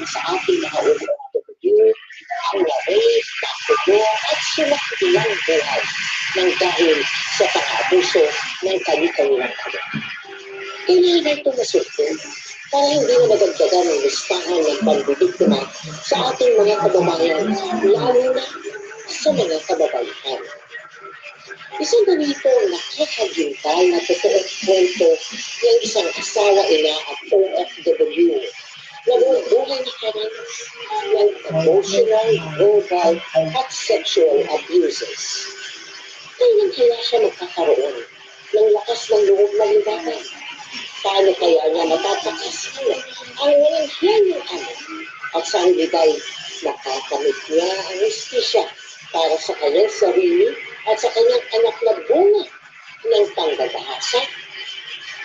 Sa ating mga ulo ang laris, takbo at sumaktilang buhay ng dahil sa pang-abuso ng kani-kanilang kagat. Kailangan ito masultong para hindi na madagdagan ang listahan ng pambibiktima sa ating mga kababayan, lalo na sa mga kababaihan. Isa na rito ang nakakagintal na totoong kwento ng isang asawa-ina at OFW na buhay na karanas ng emotional, verbal at sexual abuses. Kailan kaya siya magkakaroon ng lakas ng loob na libangan? Paano kaya niya mapapakasala ang walang hiyang ano? At saan bigay nakakamit niya ang justisya para sa kanyang sarili at sa kanyang anak na bunga ng panggagahasa?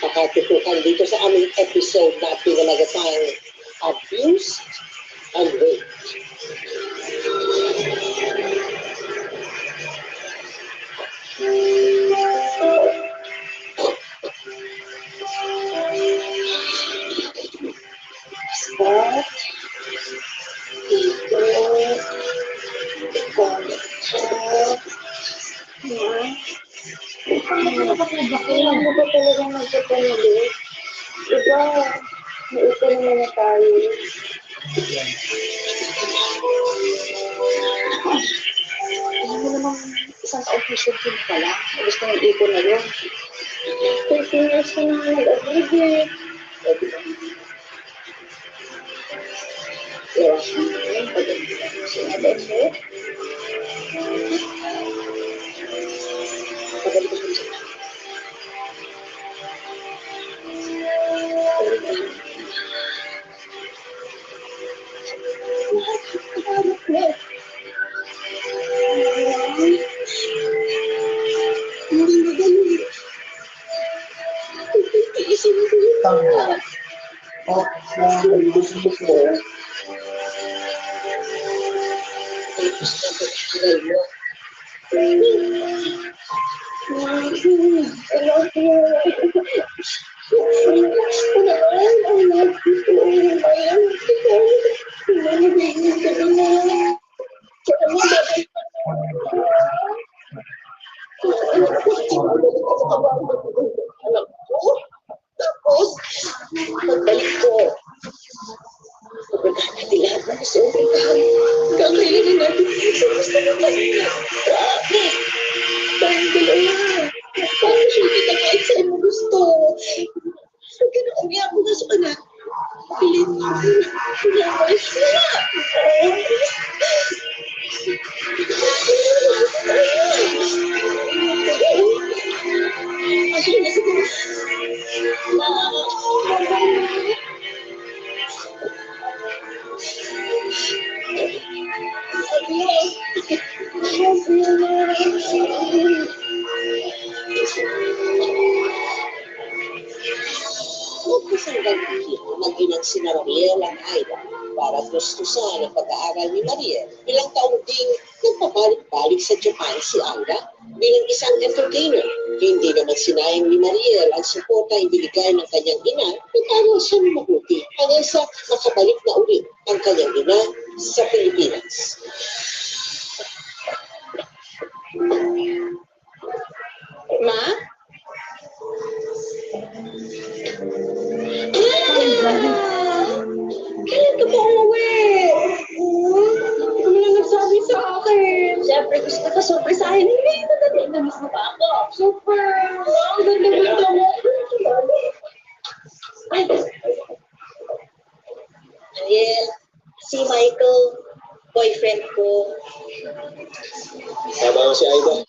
Makatutukan dito sa aming episode na pinamagatang Abused and Raped. Start dito kailan mo ba talaga magpapanali? Diba, naupo naman na tayo. Alam mo naman, isang ka-official team pa lang. Gusto ng ipon na yun. 13 years na nga nag-agree. Kaya siya ngayon, pag-agree sinabi mo. Pag-agree ko siya. Tapos, pagbalik ko, pagkakatilahan na sa umpitahan, kakailangan natin sa gusto mo kanina. Promise! Tayong dalawa. Paano siya kita kahit saan mo gusto? Huwag ka na umiyak mo na sa anak. Pilit mo. Pinawas na. Asya na siguro. Magkasanggang mag-inang sina Mariel at Aida para gustusan ang pag-aaral ni Mariel. Ilang taong ding nagpabalik-balik sa Japan si Aida bilang isang entertainer. Hindi naman sinayang ni Mariel ang suporta ang binigay ng kanyang ina nag-aral siya ng mabuti hanggang sa makabalik na ulit ang kanyang ina sa Pilipinas. Ma? Kailan ka po umuwi? Hindi mo na nagsabi sa akin. Siyempre, gusto ka surpresahin. Hindi, madali. Namiss mo pa ako. Super. Ang ganda mo. Ay. Ariel, si Michael, boyfriend ko. Tama si Aida.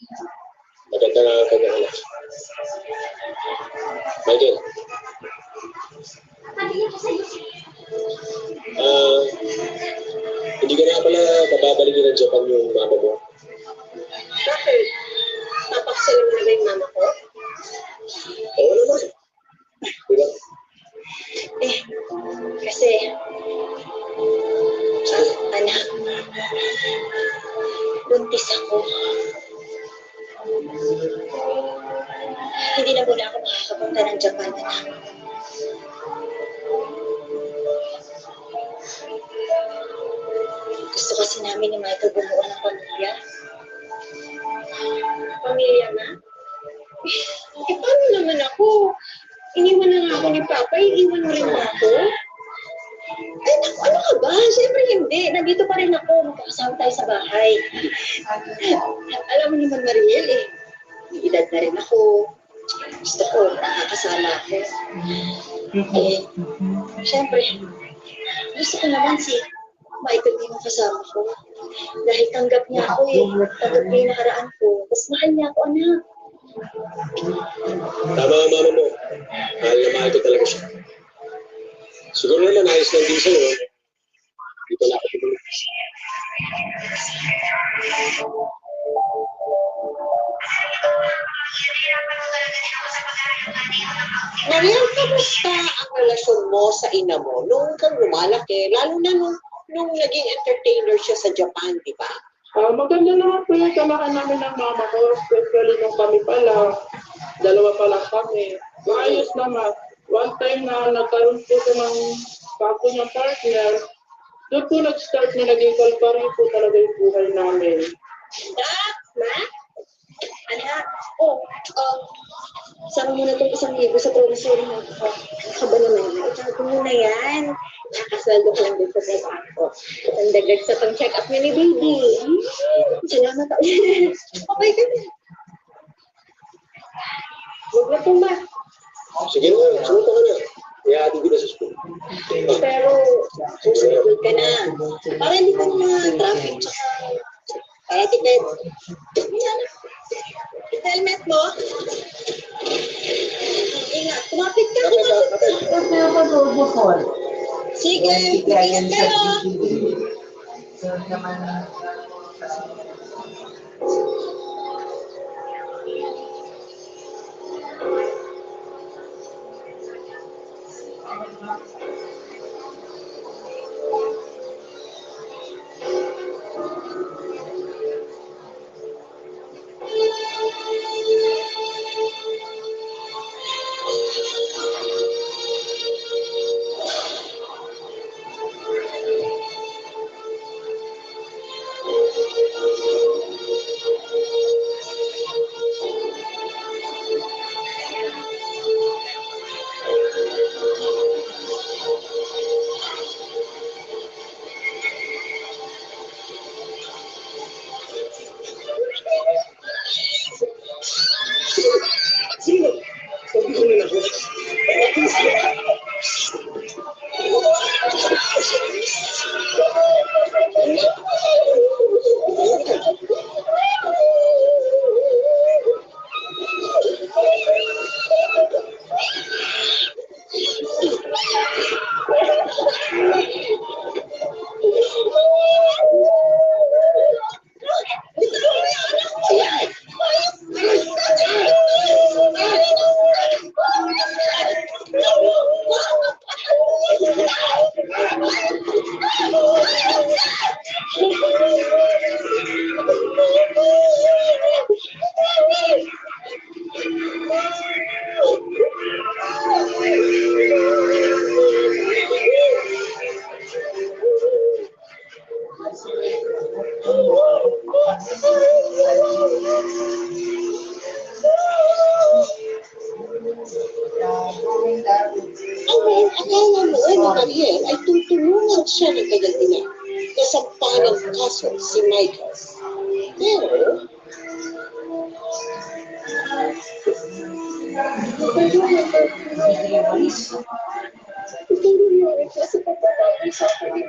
Maganda na ang kanyang anak. Michael. Hindi Hindi ka na pala bababalikin ng Japan yung mama mo. Bakit? Papaksalan mo na ba yung mama ko? Oo naman. Diba? Eh, kasi, anak, buntis ako. Hindi na muna ako makakapunta ng Japan, anak. Gusto kasi namin ni Michael bumuo ng pamilya. Pamilya na? Eh, paano naman ako? Iniwan na nga ako ni Papa, iniwan mo rin ba ako? Ay, naku, ano ka ba? Siyempre hindi. Nandito pa rin ako. Magkakasama tayo sa bahay. Alam mo naman, Mariel, eh. May edad na rin ako. Gusto ko, nakakasama ako. Eh, siyempre, gusto ko naman si Michael din ang kasama ko. Dahil tanggap niya ako eh. Tanggap niya yung nakaraan ko. Tapos mahal niya ako, anak. Tama ang mama mo. Mahal na mahal ko talaga siya. Siguro naman ayos lang din sa'yo. Dito na ako tumuloy. Mariel, kamusta ang relasyon mo sa ina mo nung kang lumalaki? Lalo na nung naging entertainer siya sa Japan, di ba? Maganda naman po yung samahan namin ng mama ko, especially nung kami pala, dalawa pa lang kami. Maayos naman. One time na nagkaroon po ito ng bago niyang partner, doon po nag-start na naging kalpari po talaga yung buhay namin. Ma? Anak? Sama mo na itong 1,000 sa promissory mo. Kaba naman na. Itago mo na yan. Nakasweldo ko lang din sa trabaho. At ang dagdag sa pang-check up niya ni baby. Salamat ako. Okay ka na. Huwag na po, ma. Sige na, sumunta ka na. Ihahatid ko na sa school. Pero, susunod ka na. Para hindi ka na traffic. Kaya tipid. Yan. Helmet mo. Ingat. Kumapit ka. Sige. Ingat kayo. Akala mo ni Mariel ay tutulungan siya ng kanyang ina na sampahan ng kaso si Michael. Pero, tutulungan siya sa pagpapalay sa akin.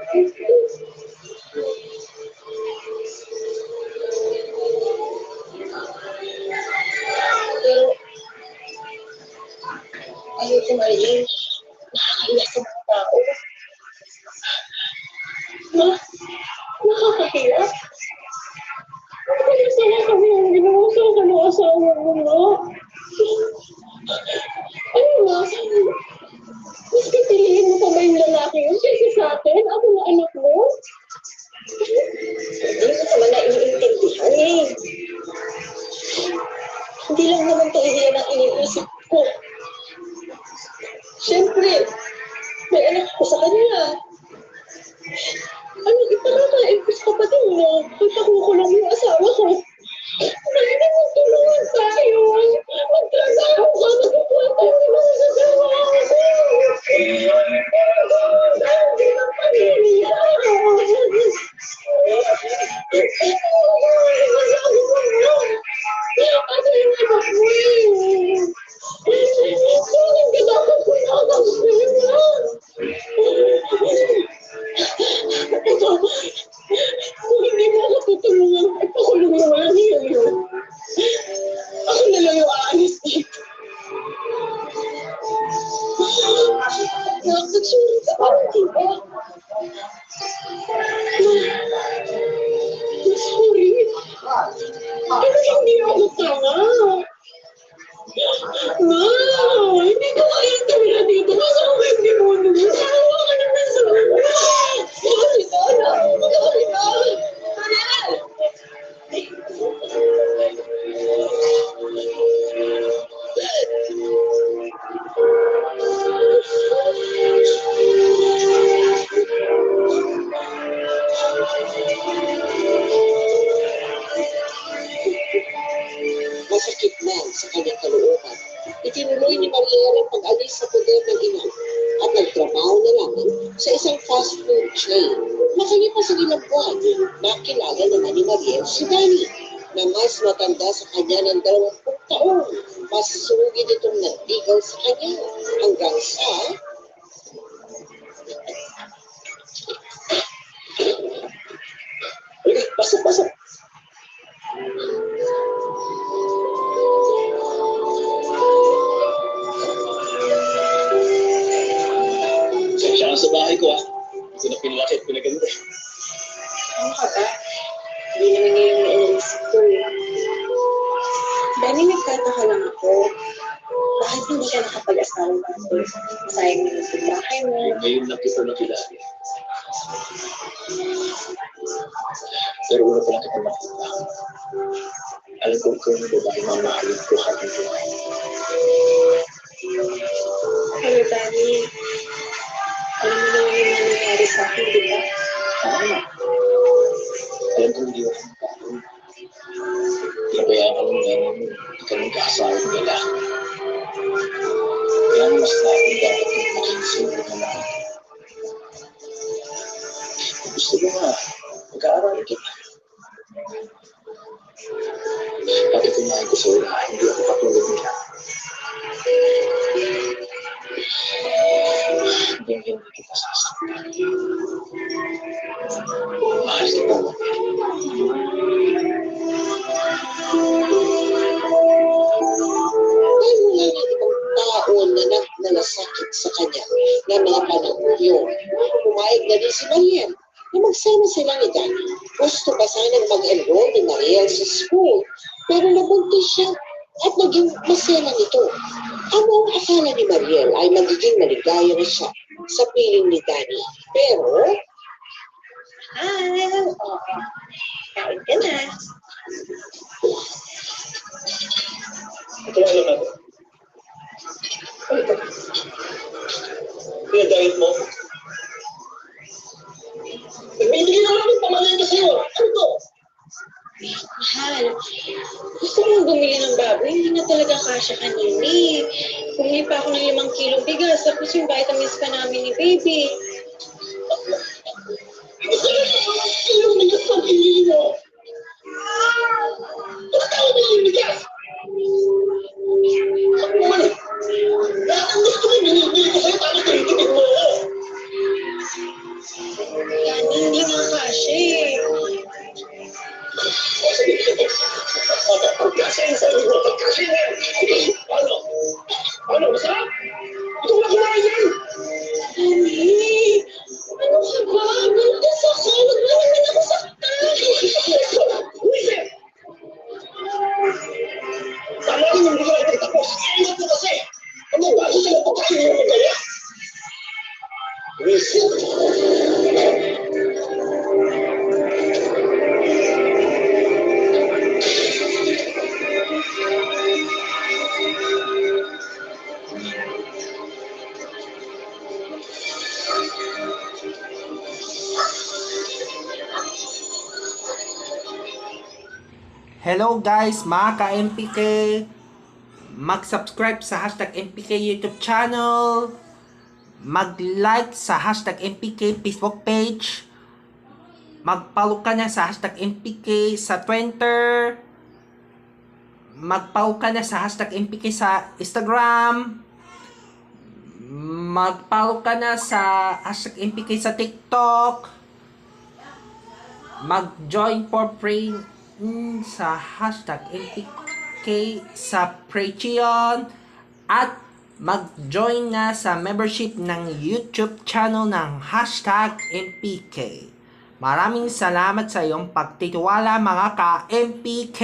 Pero, ayoko Mariel. Nakakaiyak sa mga tao. Ma, nakakahiya. Ano ba yung sama kami ang ginawa sa akin ng asawa mo nga? Ano nga? Mas pipiliin mo pa ba yung lalaki yun kaysa sa akin? Ako na anak mo? Hindi mo naman naiintindihan eh. Hindi lang naman ito iyan ang iniisip ko. Siyempre, may anak ko sa kanya. Ano, ipakakain ko sa kapatid mo. Ipakukulong yung asawa ko. Pwede mo tulungan tayo. Magtrabaho ka. Magkukuha tayo ng mga asawa ko. Dahil ng pamilya. Ano yung anak mo eh? Bakit ka dapat ko nakakasaya? Ito, kung hindi mo ako tutulungan, ipakulong mo lang yun. Ako na lang yung aalis dito. Nakakasulit ka parang diba? Sorry. Pero hindi ako tanga. Hindi ko kaya tumira dito. Kasi ako hindi mo naman. Sawa ka naman sa mga. Sorry na. Sorry na. Masakit man sa kanyang kalooban, itinuloy ni Mariel ang pag-alis sa poder ng ina at nagtrabaho na lamang sa isang fast food chain. Makalipas sa ilang buwan, nakilala naman ni Mariel si Danny na mas matanda sa kanya ng 20 taon. Mas sugid itong nagtigaw sa kanya hanggang sa pasok. Siya sa bahay ko Hindi ko na pinlaki at pinaganda. Ano ka ba? Hindi naman ngayon na inaisip ko eh. Dani, nagtataka lang ako. Bakit hindi ka nakapag-asawa natin? Sayang naman sa bahay mo. Ngayon lang kita nakilala. Pero una pa lang kita makita. Alam ko ikaw na babae mamahalin ko habang buhay. Hello, Dani. Alam mo naman yung nangyayari sa akin, di ba? Tama. Alam ko hindi ako magkakaroon. Pinabayaan ka lang namin mo. Hindi ka magkakasawa ng lalaki. Kaya mas natin dapat yung makinsulit na mahal. Gusto mo nga, mag-aaral kita. Pati kumain ko sa'yo na hindi ako katulad nila. Hindi kita sasaktan. Mahal kita mo. Dahil wala na ibang tao na nagnalasakit sa kanya na mga panahon yun. Pumayag na din si Mariel na magsama sila ni Danny. Gusto pa sanang mag-enroll ni Mariel sa school, pero nabuntis siya at naging masela nito. Ano ang akala ni Mariel ay magiging maligaya na siya sa piling ni Danny. Pero, kain ka na. Ito lang naman. Ano ito? Pinadayit mo? Nagbibigay naman ng pamalita sa'yo. Ano to? Mahal, gusto mong bumili ng baboy, hindi na talaga kasya kanina eh. Bumili pa ako ng 5 kilong bigas, tapos yung vitamins pa namin ni baby. Gusto nyo yung kilong bigas ng pinili mo? Bakit mo yung bigas? Ako man, lahat ang gusto mo binibili ko sa'yo, bakit tinitipid mo ako? Yan, hindi nga kasya eh. Pagkasya sa iyo, pagkasya na yan. Ano? Ano? Masarap? Ito na kumain yan. Honey, ano ka ba? Buntis ako, wag mo naman ako saktan. Hello guys, mga ka-MPK. Mag-subscribe sa hashtag MPK YouTube channel. Mag-like sa hashtag MPK Facebook page. Mag-follow ka na sa hashtag MPK sa Twitter. Mag-follow ka na sa hashtag MPK sa Instagram. Mag-follow ka na sa hashtag MPK sa TikTok. Mag-join for free sa hashtag MPK sa Patreon. At mag-join na sa membership ng YouTube channel ng hashtag MPK. Maraming salamat sa iyong pagtitiwala mga ka-MPK.